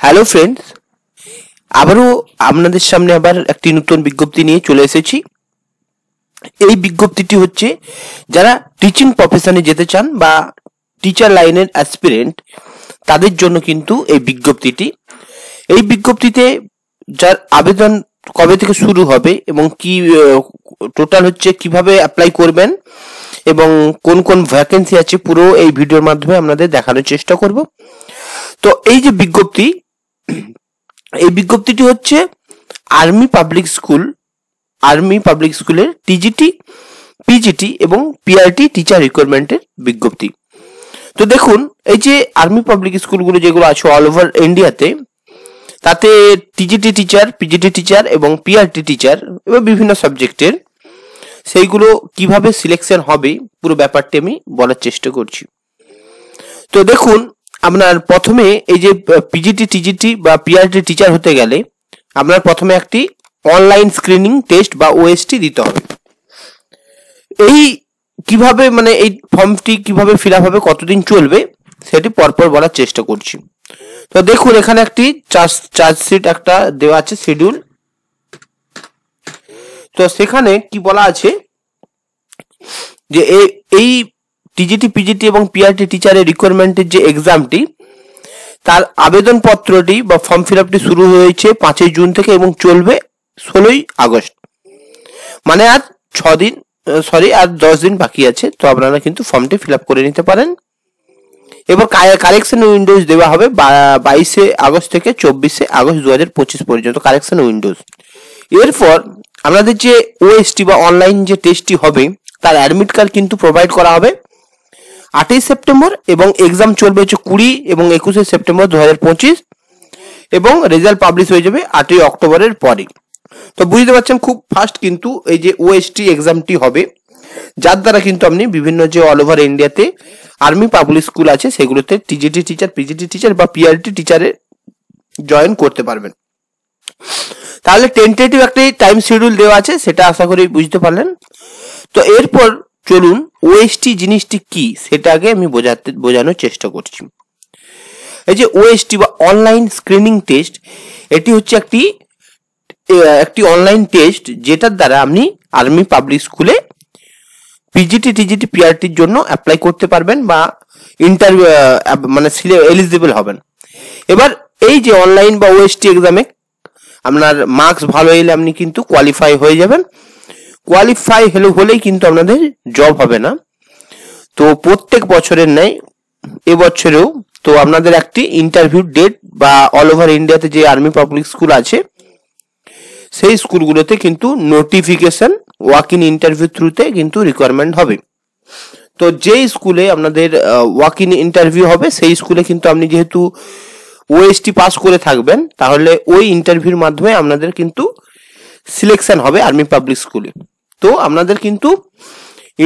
Hello friends, আবারও আপনাদের সামনে আবার একটি নতুন বিজ্ঞপ্তি নিয়ে চলে এসেছি। এই বিজ্ঞপ্তিটি হচ্ছে যারা টিচিং প্রফেশনে যেতে চান বা টিচার লাইনের অ্যাসপিরেন্ট তাদের জন্য কিন্তু এই বিজ্ঞপ্তিটি। এই বিজ্ঞপ্তিতে যার আবেদন কবে থেকে শুরু হবে এবং কি টোটাল হচ্ছে কিভাবে অ্যাপ্লাই করবেন এবং কোন কোন ভ্যাকেন্সি আছে পুরো এই ভিডিওর মাধ্যমে আপনাদের দেখানোর চেষ্টা করব। তো এই যে বিজ্ঞপ্তি, এই বিজ্ঞপ্তিটি হচ্ছে আর্মি পাবলিক স্কুলের টিজিটি, পিজিটি এবং পিআরটি টিচার রিক্রুটমেন্টের বিজ্ঞপ্তি। তো দেখুন, এই যে আর্মি পাবলিক স্কুলগুলো যেগুলো আছে অল ওভার ইন্ডিয়াতে, তাতে টিজিটি টিচার, পিজিটি টিচার এবং পিআরটি টিচার এবং বিভিন্ন সাবজেক্টের সেইগুলো কিভাবে সিলেকশন হবে পুরো ব্যাপারটি আমি বলার চেষ্টা করছি। তো দেখুন, আপনার প্রথমে এই যে পিজিটি, টিজিটি বা পিআরটি টিচার হতে গেলে আপনার প্রথমে একটি অনলাইন স্ক্রিনিং টেস্ট বা ওএসটি দিতে হবে। এই কিভাবে মানে এই ফর্মটি কিভাবে ফিল আপ হবে, কতদিন চলবে সেটি পরপর বলার চেষ্টা করছি। তো দেখুন, এখানে একটি চার্জশিট একটা দেওয়া আছে, শিডিউল। তো সেখানে কি বলা আছে যে এই টিজিটি, পিজিটি এবং পিআরটি টিচারের রিকোয়ারমেন্টের যে এক্সামটি, তার আবেদনপত্রটি বা ফর্ম ফিল আপটি শুরু হয়েছে 5 জুন থেকে এবং চলবে 16 আগস্ট। মানে আর 10 দিন বাকি আছে। তো আপনারা কিন্তু ফর্মটি ফিল আপ করে নিতে পারেন। এবার কারেকশন উইন্ডোজ দেওয়া হবে 22 আগস্ট থেকে 24 আগস্ট 2025 পর্যন্ত কারেকশন উইন্ডোজ। এরপর আপনাদের যে ওএসটি বা অনলাইন যে টেস্টটি হবে তার অ্যাডমিট কার্ড কিন্তু প্রোভাইড করা হবে 28 সেপ্টেম্বর এবং এক্সাম চলবে হচ্ছে 20 এবং 21 সেপ্টেম্বর 2025 এবং রেজাল্ট পাবলিশ হয়ে যাবে 8 অক্টোবরের পরে। তো বুঝতে পারছেন খুব ফাস্ট কিন্তু এই যে ওএসটি এক্সামটি হবে, যার দ্বারা কিন্তু আপনি বিভিন্ন যে অল ওভার ইন্ডিয়াতে আর্মি পাবলিক স্কুল আছে সেগুলোতে টিজিটি টিচার, পিজিটি টিচার বা পিআরটি টিচারে জয়েন করতে পারবেন। তাহলে টেন্টেটিভ একটা টাইম শিডিউল দেওয়া আছে, সেটা আশা করি বুঝতে পারলেন। তো এরপর চলুন ওএসটি জিনিসটি কি সেটা আগে আমি বোঝানোর চেষ্টা করছি। এই যে ওএসটি বা অনলাইন স্ক্রিনিং টেস্ট, এটি হচ্ছে একটি অনলাইন টেস্ট যেটার দ্বারা আপনি আর্মি পাবলিক স্কুলে পিজিটি, টিজিটি, পিআরটির জন্য অ্যাপ্লাই করতে পারবেন বা ইন্টারভিউ মানে এলিজিবল হবেন। এবার এই যে অনলাইন বা ওএসটি এক্সামে আপনার মার্কস ভালো এলে আপনি কিন্তু কোয়ালিফাই হয়ে যাবেন। কোয়ালিফাই হলেই কিন্তু আপনাদের জব হবে না। তো প্রত্যেক বছরের ন্যায় এবছরেও তো আপনাদের একটি ইন্টারভিউ ডেট বা অল ওভার ইন্ডিয়াতে যে আর্মি পাবলিক স্কুল আছে সেই স্কুলগুলোতে কিন্তু নোটিফিকেশন ওয়াক ইন ইন্টারভিউ থ্রুতে কিন্তু রিকোয়ারমেন্ট হবে। তো যেই স্কুলে আপনাদের ওয়াক ইন ইন্টারভিউ হবে সেই স্কুলে কিন্তু আপনি যেহেতু ওএসটি পাস করে থাকবেন, তাহলে ওই ইন্টারভিউর মাধ্যমে আপনাদের কিন্তু সিলেকশন হবে আর্মি পাবলিক স্কুলে। তো আপনাদের কিন্তু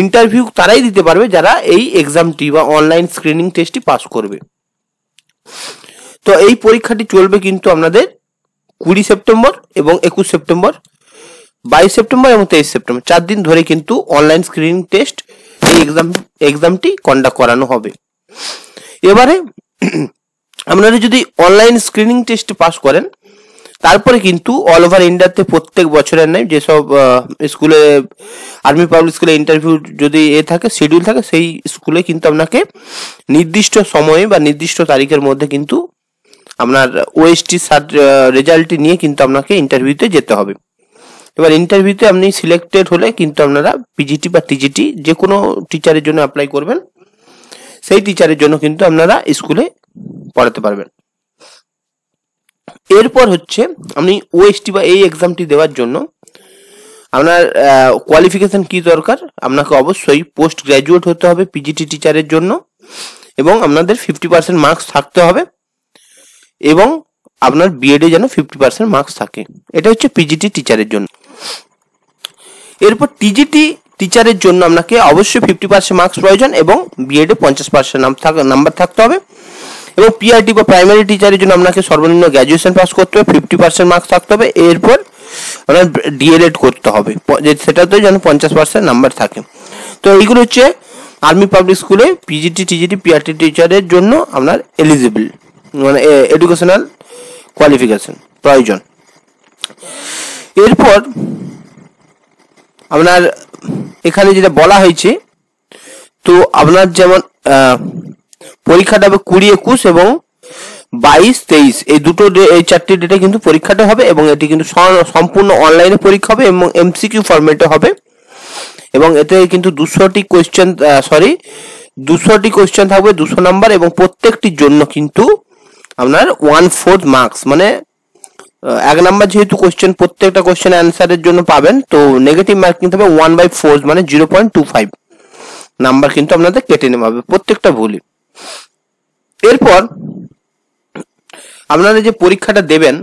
ইন্টারভিউ তারাই দিতে পারবে যারা এই এক্সামটি বা অনলাইন স্ক্রিনিং টেস্টটি পাস করবে। তো এই পরীক্ষাটি চলবে কিন্তু আপনাদের 20 সেপ্টেম্বর এবং 21 সেপ্টেম্বর, 22 সেপ্টেম্বর এবং 23 সেপ্টেম্বর 4 দিন ধরে কিন্তু অনলাইন স্ক্রিনিং টেস্ট এই এক্সামটি কন্ডাক্ট করানো হবে। এবারে আপনারা যদি অনলাইন স্ক্রিনিং টেস্ট পাস করেন, তারপরে কিন্তু অল ওভার ইন্ডিয়াতে প্রত্যেক বছরের ন্যায় যেসব স্কুলে আর্মি পাবলিক স্কুলে ইন্টারভিউ যদি থাকে, শিডিউল থাকে, সেই স্কুলে কিন্তু আপনাকে নির্দিষ্ট সময়ে বা নির্দিষ্ট তারিখের মধ্যে কিন্তু আপনার ওএসটি রেজাল্টটি নিয়ে কিন্তু আপনাকে ইন্টারভিউতে যেতে হবে। এবার ইন্টারভিউতে আপনি সিলেক্টেড হলে কিন্তু আপনারা পিজিটি বা টিজিটি যে কোনো টিচারের জন্য অ্যাপ্লাই করবেন, সেই টিচারের জন্য কিন্তু আপনারা স্কুলে পড়াতে পারবেন। এরপর হচ্ছে আপনি ওএসটি বা এই এক্সামটি দেওয়ার জন্য আপনার কোয়ালিফিকেশন কি দরকার, আপনাকে অবশ্যই পোস্ট গ্রাজুয়েট হতে হবে পিজিটি টিচারের জন্য এবং আপনাদের 50% মার্কস থাকতে হবে এবং আপনার বিএডে যেন 50% মার্কস থাকে। এটা হচ্ছে পিজিটি টিচারের জন্য। এরপর টিজিটি টিচারের জন্য আপনাকে অবশ্যই 50% মার্কস প্রয়োজন এবং বিএডে 50% নাম্বার থাকতে হবে এবং পিআরটি বা প্রাইমারি টিচারের জন্য আপনাকে সর্বনিম্ন গ্র্যাজুয়েশন পাস করতে হবে, 50% মার্কস থাকতে হবে। এরপর আপনার ডিএলএড করতে হবে, সেটাতে যেন 50% নাম্বার থাকে। তো এইগুলো হচ্ছে আর্মি পাবলিক স্কুলে পিজিটি, টিজিটি, পিআরটি টিচারের জন্য আপনার এলিজিবল। মানে এডুকেশনাল কোয়ালিফিকেশন প্রয়োজন। এরপর আপনার এখানে যেটা বলা হয়েছে, তো আপনার যেমন পরীক্ষাটা হবে 20-21 এবং 22-23 এই দুটো এই 4টি ডেটে কিন্তু পরীক্ষাটা হবে এবং এটি কিন্তু সম্পূর্ণ অনলাইনে পরীক্ষা হবে এবং এমসিকিউ ফরম্যাটে হবে এবং এতে কিন্তু 200টি কোয়েশ্চেন থাকবে 200 নাম্বার এবং প্রত্যেকটির জন্য কিন্তু আপনার 1/4 মার্কস, মানে 1 নাম্বার যেহেতু কোয়েশ্চেন প্রত্যেকটা কোয়েশ্চেন অ্যান্সারের জন্য পাবেন, তো নেগেটিভ মার্ক কিন্তু হবে 1/4 মানে 0.25 নাম্বার কিন্তু আপনাদের কেটে নেওয়া হবে প্রত্যেকটা ভুলই। এরপর আপনারা যে পরীক্ষাটা দেবেন,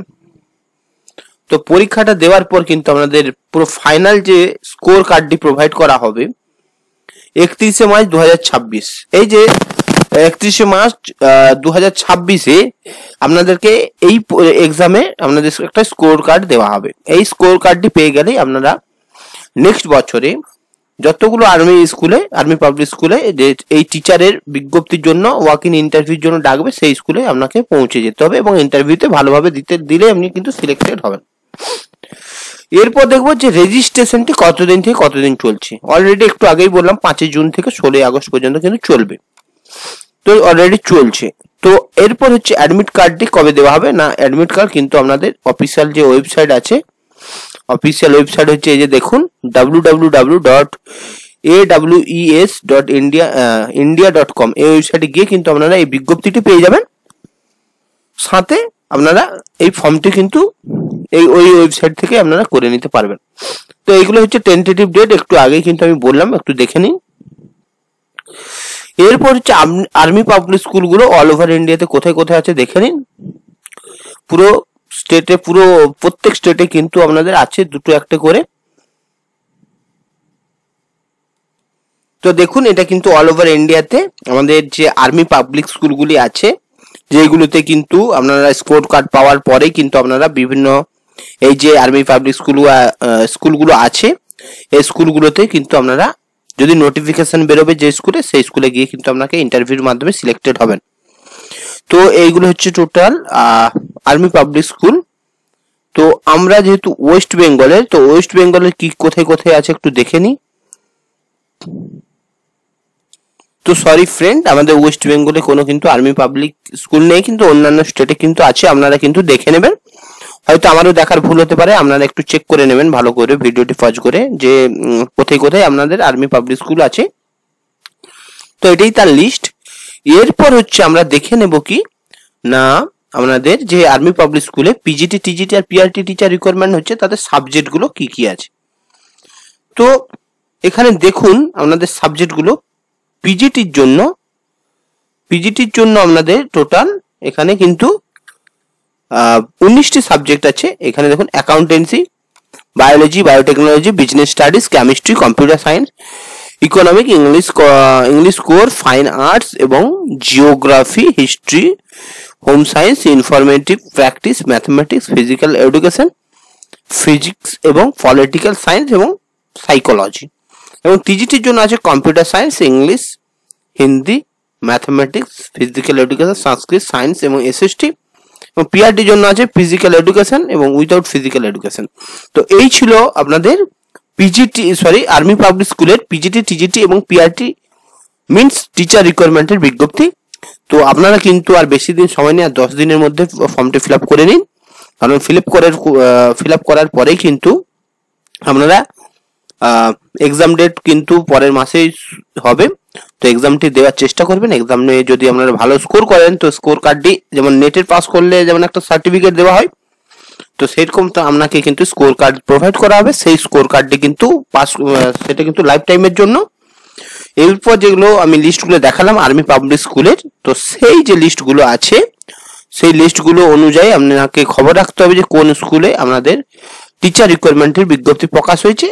তো পরীক্ষাটা দেওয়ার পর কিন্তু আপনাদের পুরো ফাইনাল যে স্কোর কার্ডটি প্রোভাইড করা হবে 31 মার্চ 2026। এই যে 31 মার্চ 2026-এ আপনাদেরকে এই এক্সামে আপনাদের একটা স্কোর কার্ড দেওয়া হবে। এই স্কোর কার্ডটি পেয়ে গেলেই আপনারা নেক্সট বছরে যতগুলো আর্মি পাবলিক স্কুলে যে এই টিচারের বিজ্ঞপ্তির জন্য ওয়াক ইন ইন্টারভিউর জন্য ডাকবে, সেই স্কুলে আপনাকে পৌঁছে যেতে হবে এবং ইন্টারভিউতে ভালোভাবে দিলে আপনি কিন্তু সিলেক্টেড হবেন। এরপর দেখবো যে রেজিস্ট্রেশনটি কতদিন থেকে কতদিন চলছে। অলরেডি একটু আগেই বললাম 5 জুন থেকে 16 আগস্ট পর্যন্ত কিন্তু চলবে, তো অলরেডি চলছে। তো এরপর হচ্ছে অ্যাডমিট কার্ডটি কবে দেওয়া হবে না, অ্যাডমিট কার্ড কিন্তু আপনাদের অফিসিয়াল যে ওয়েবসাইট আছে, অফিসিয়াল ওয়েবসাইট হচ্ছে এই যে দেখুন www.awees.india.com এই ওয়েবসাইটে গিয়ে কিন্তু আপনারা এই বিজ্ঞপ্তিটি পেয়ে যাবেন। সাথে আপনারা এই ফর্মটি কিন্তু ওই ওয়েবসাইট থেকে আপনারা করে নিতে পারবেন। তো এইগুলো হচ্ছে টেন্টেটিভ ডেট, একটু আগেই কিন্তু আমি বললাম, একটু দেখে নিন। এরপর হচ্ছে আর্মি পাবলিক স্কুলগুলো অল ওভার ইন্ডিয়াতে কোথায় কোথায় আছে দেখে নিন। পুরো স্টেটে, প্রত্যেক স্টেটে কিন্তু আপনাদের আছে 2-1 করে। তো দেখুন এটা কিন্তু অল ওভার ইন্ডিয়াতে আমাদের যে আর্মি পাবলিক স্কুলগুলি আছে, যেগুলোতে কিন্তু আপনারা স্কোর কার্ড পাওয়ার পরে কিন্তু আপনারা বিভিন্ন এই যে আর্মি পাবলিক স্কুলগুলো আছে, এই স্কুলগুলোতে কিন্তু আপনারা যদি নোটিফিকেশন বেরোবে যে স্কুলে, সেই স্কুলে গিয়ে কিন্তু আপনাকে ইন্টারভিউর মাধ্যমে সিলেক্টেড হবেন। তো এইগুলো হচ্ছে টোটাল আর্মি পাবলিক স্কুল। তো আমরা যেহেতু ওয়েস্ট বেঙ্গলের, তো ওয়েস্ট বেঙ্গলের কি কোথায় কোথায় আছে একটু দেখে নিই। তো সরি ফ্রেন্ড, আমাদের ওয়েস্ট বেঙ্গলে কোনো কিন্তু আর্মি পাবলিক স্কুল নেই, কিন্তু অন্যান্য স্টেটে কিন্তু আছে, আপনারা কিন্তু দেখে নেবেন। হয়তো আমারও দেখার ভুল হতে পারে, আপনারা একটু চেক করে নেবেন ভালো করে ভিডিওটি পজ করে যে কোথায় কোথায় আপনাদের আর্মি পাবলিক স্কুল আছে। তো এটাই তার লিস্ট। এরপর হচ্ছে আমরা দেখে নেব কি না আপনাদের যে আর্মি পাবলিক স্কুলে পিজিটি, টিজিটি আর পিআরটি টিচার রিকোয়ারমেন্ট হচ্ছে, তাদের সাবজেক্টগুলো কি কি আছে। তো এখানে দেখুন আপনাদের সাবজেক্টগুলো পিজিটির জন্য আপনাদের টোটাল এখানে কিন্তু 19টি সাবজেক্ট আছে। এখানে দেখুন accountancy, biology, biotechnology, business studies, chemistry, computer science, economic, English core, fine arts এবং geography, history, home science, informative practice, mathematics, physical education, physics এবং পলিটিক্যাল সায়েন্স এবং সাইকোলজি। এবং টিজিটির জন্য আছে computer science, English, Hindi, mathematics, physical education, Sanskrit, science এবং SST. এবং পিআরটির জন্য আছে ফিজিক্যাল এডুকেশন এবং উইদাউট ফিজিক্যাল এডুকেশন। তো এই ছিল আপনাদের আর্মি পাবলিক স্কুলের পিজিটি, টিজিটি এবং পিআরটি মিন্স টিচার রিকোয়ারমেন্টের বিজ্ঞপ্তি। তো আপনারা কিন্তু আর বেশি দিন সময় নেই, আর 10 দিনের মধ্যে ফর্মটি ফিল আপ করে নিন, কারণ ফিল আপ করার পরেই কিন্তু আপনারা এক্সাম ডেট কিন্তু পরের মাসেই হবে। তো এক্সামটি দেওয়ার চেষ্টা করবেন। এক্সাম নিয়ে যদি আপনারা ভালো স্কোর করেন, তো স্কোর কার্ডটি যেমন নেটের পাস করলে যেমন একটা সার্টিফিকেট দেওয়া হয়, তো সেরকম তো আপনাকে কিন্তু স্কোর কার্ড প্রোভাইড করা হবে। সেই স্কোর কার্ডটি কিন্তু সেটা কিন্তু লাইফ টাইমের জন্য। এরপর যেগুলো আমি লিস্টগুলো দেখালাম আর্মি পাবলিক স্কুলের, তো সেই যে লিস্টগুলো আছে, সেই লিস্টগুলো অনুযায়ী আপনাকে খবর রাখতে হবে যে কোন স্কুলে আপনাদের টিচার রিকোয়ারমেন্টের বিজ্ঞপ্তি প্রকাশ হয়েছে,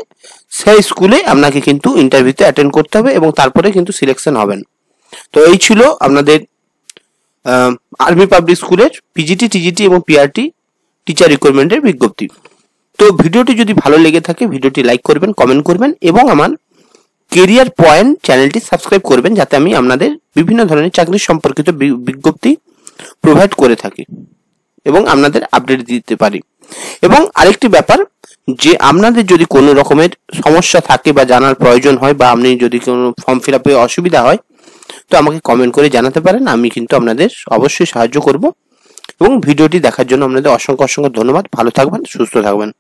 সেই স্কুলে আপনাকে কিন্তু ইন্টারভিউতে অ্যাটেন্ড করতে হবে এবং তারপরে কিন্তু সিলেকশন হবেন। তো এই ছিল আপনাদের আর্মি পাবলিক স্কুলের পিজিটি, টিজিটি এবং পিআরটি টিচার রিকোয়ারমেন্টের বিজ্ঞপ্তি। তো ভিডিওটি যদি ভালো লেগে থাকে ভিডিওটি লাইক করবেন, কমেন্ট করবেন এবং আমার কেরিয়ার পয়েন্ট চ্যানেলটি সাবস্ক্রাইব করবেন, যাতে আমি আপনাদের বিভিন্ন ধরনের চাকরি সম্পর্কিত বিজ্ঞপ্তি প্রোভাইড করে থাকি এবং আপনাদের আপডেট দিতে পারি। এবং আরেকটি ব্যাপার, যে আপনাদের যদি কোনো রকমের সমস্যা থাকে বা জানার প্রয়োজন হয়, বা আপনি যদি কোনো ফর্ম ফিল আপে অসুবিধা হয়, তো আমাকে কমেন্ট করে জানাতে পারেন। আমি কিন্তু আপনাদের অবশ্যই সাহায্য করব। এবং ভিডিওটি দেখার জন্য আপনাদের অসংখ্য ধন্যবাদ। ভালো থাকবেন, সুস্থ থাকবেন।